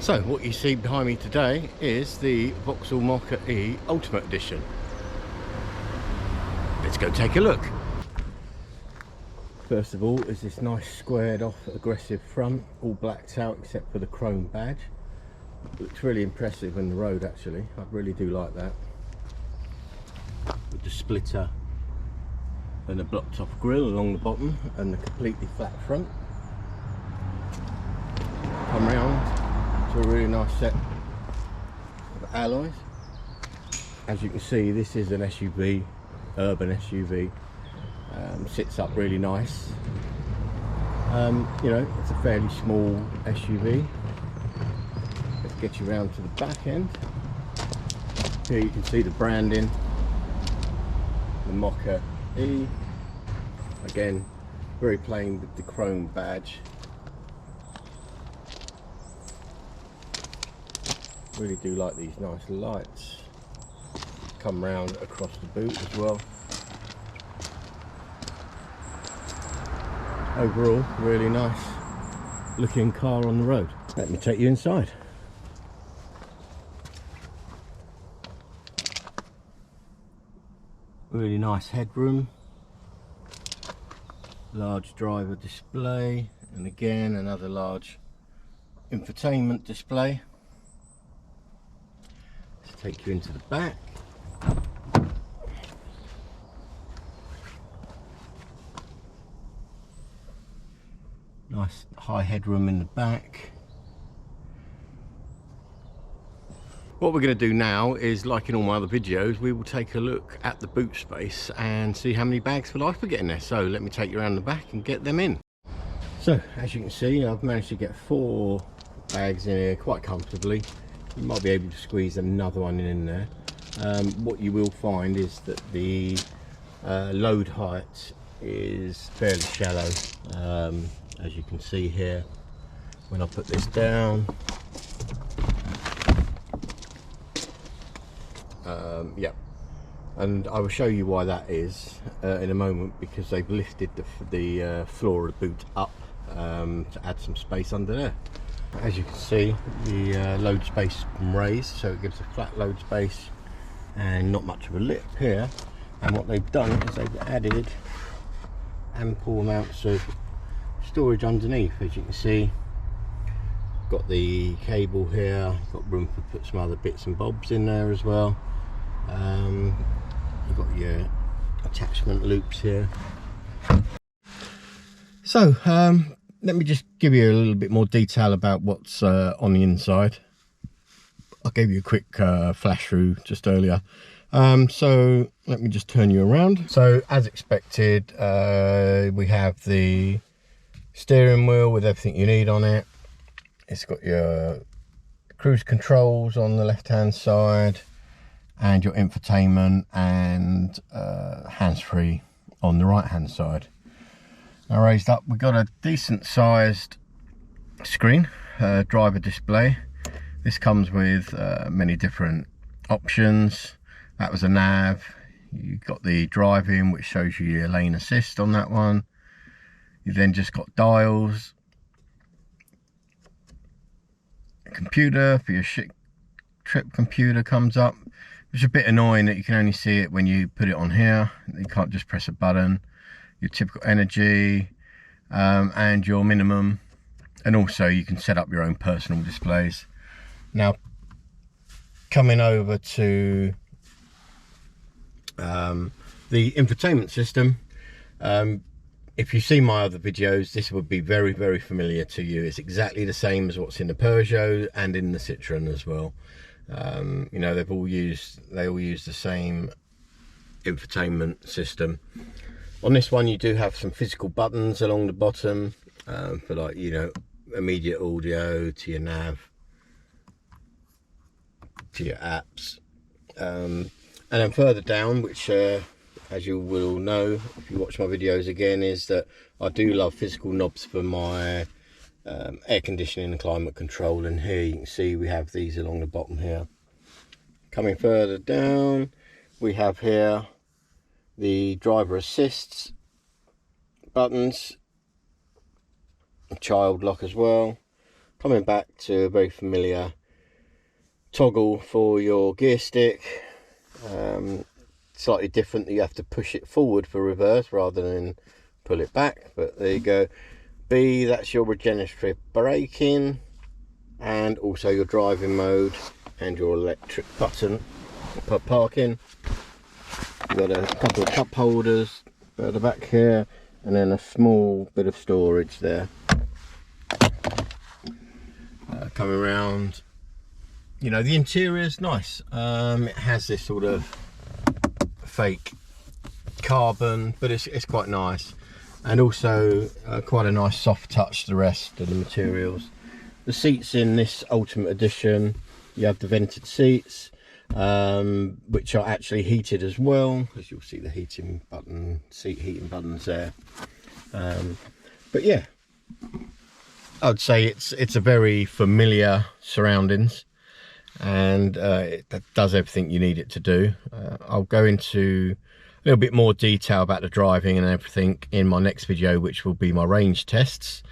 So what you see behind me today is the Vauxhall Mokka E Ultimate Edition. Let's go take a look. First of all is this nice squared off aggressive front, all blacked out except for the chrome badge. Looks really impressive in the road actually, I really do like that. With the splitter and the blocked off grille along the bottom and the completely flat front. Come round to a really nice set of alloys. As you can see, this is an SUV, urban SUV. Sits up really nice. You know, it's a fairly small SUV. Let's get you around to the back end. Here you can see the branding, the Mokka E. Again, very plain with the chrome badge. Really do like these nice lights. Come round across the boot as well. Overall, really nice looking car on the road. Let me take you inside. Really nice headroom. Large driver display, and again another large infotainment display. Let's take you into the back. Nice high headroom in the back. What we're going to do now is, like in all my other videos, we will take a look at the boot space and see how many bags for life we're getting there. So let me take you around the back and get them in. So as you can see, I've managed to get 4 bags in here quite comfortably. You might be able to squeeze another one in there. What you will find is that the load height is fairly shallow. As you can see here, when I put this down, yeah, and I will show you why that is in a moment, because they've lifted the floor of the boot up to add some space under there. As you can see, the load space has been raised, so it gives a flat load space and not much of a lip here. And what they've done is they've added ample amounts of storage underneath. As you can see, got the cable here, got room to put some other bits and bobs in there as well. You've got your attachment loops here. So let me just give you a little bit more detail about what's on the inside. I gave you a quick flash through just earlier. So let me just turn you around. So as expected, we have the steering wheel with everything you need on it. It's got your cruise controls on the left hand side and your infotainment and hands-free on the right hand side. Now raised up, we've got a decent sized screen, driver display. This comes with many different options. That was a nav. You've got the driving, which shows you your lane assist on that one. You then just got dials, a computer for your trip computer comes up. It's a bit annoying that you can only see it when you put it on here. You can't just press a button. Your typical energy and your minimum, and also you can set up your own personal displays. Now coming over to the infotainment system, if you've seen my other videos, this would be very, very familiar to you. It's exactly the same as what's in the Peugeot and in the Citroen as well. You know, they all use the same infotainment system. On this one, you do have some physical buttons along the bottom for, like, you know, immediate audio to your nav, to your apps, and then further down, which as you will know if you watch my videos again, is that I do love physical knobs for my air conditioning and climate control. And here you can see we have these along the bottom here. Coming further down, we have here the driver assists buttons, child lock as well, Coming back to a very familiar toggle for your gear stick. Slightly different, that you have to push it forward for reverse rather than pull it back, but there you go. B, that's your regenerative braking, and also your driving mode and your electric button for parking. You've got a couple of cup holders further back here, and then a small bit of storage there. Coming around, you know, the interior is nice. It has this sort of fake carbon, but it's quite nice, and also quite a nice soft touch to the rest of the materials. The seats in this Ultimate Edition, you have the vented seats, which are actually heated as well, as you'll see the heating button, seat heating buttons there. But yeah, I'd say it's a very familiar surroundings, and it does everything you need it to do. I'll go into a little bit more detail about the driving and everything in my next video, which will be my range tests.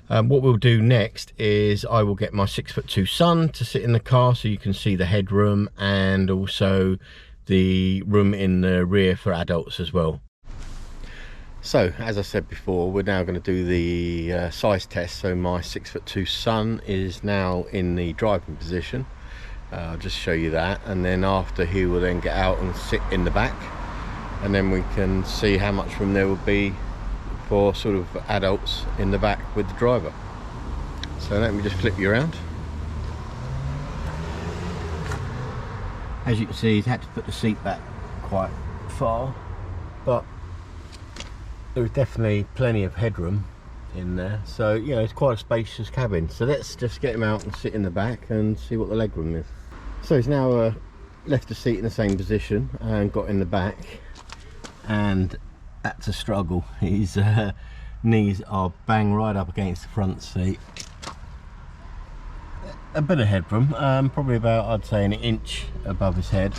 What we'll do next is I will get my 6'2" son to sit in the car so you can see the headroom, and also the room in the rear for adults as well. So as I said before, we're now going to do the size test. So my 6'2" son is now in the driving position. I'll just show you that, and then after he will then get out and sit in the back, and then we can see how much room there will be for sort of adults in the back with the driver. So let me just flip you around. As you can see, he's had to put the seat back quite far, but there's definitely plenty of headroom in there. So, you know, it's quite a spacious cabin. So let's just get him out and sit in the back and see what the legroom is. So he's now left the seat in the same position and got in the back, and that's a struggle. His knees are bang right up against the front seat. A bit of headroom, probably about, I'd say, an inch above his head,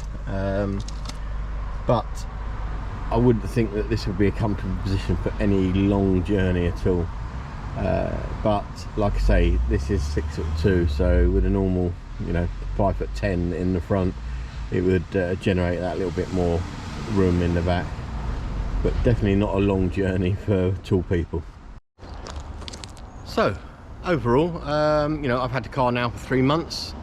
but I wouldn't think that this would be a comfortable position for any long journey at all. But like I say, this is 6'2", so with a normal, you know, 5'10" in the front, it would generate that little bit more room in the back, but definitely not a long journey for tall people. So overall, you know, I've had the car now for 3 months,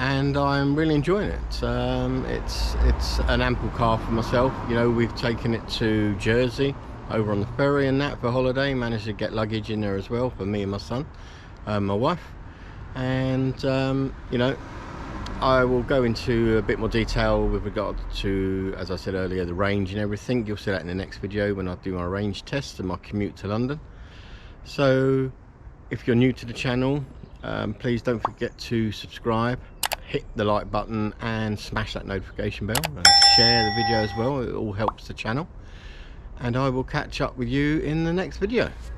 and I'm really enjoying it. It's an ample car for myself. You know, we've taken it to Jersey over on the ferry and that for holiday. Managed to get luggage in there as well for me and my son, my wife, and you know, I will go into a bit more detail with regard to, as I said earlier, the range and everything. You'll see that in the next video when I do my range test and my commute to London. So if you're new to the channel, please don't forget to subscribe, hit the like button, and smash that notification bell, and share the video as well. It all helps the channel, and I will catch up with you in the next video.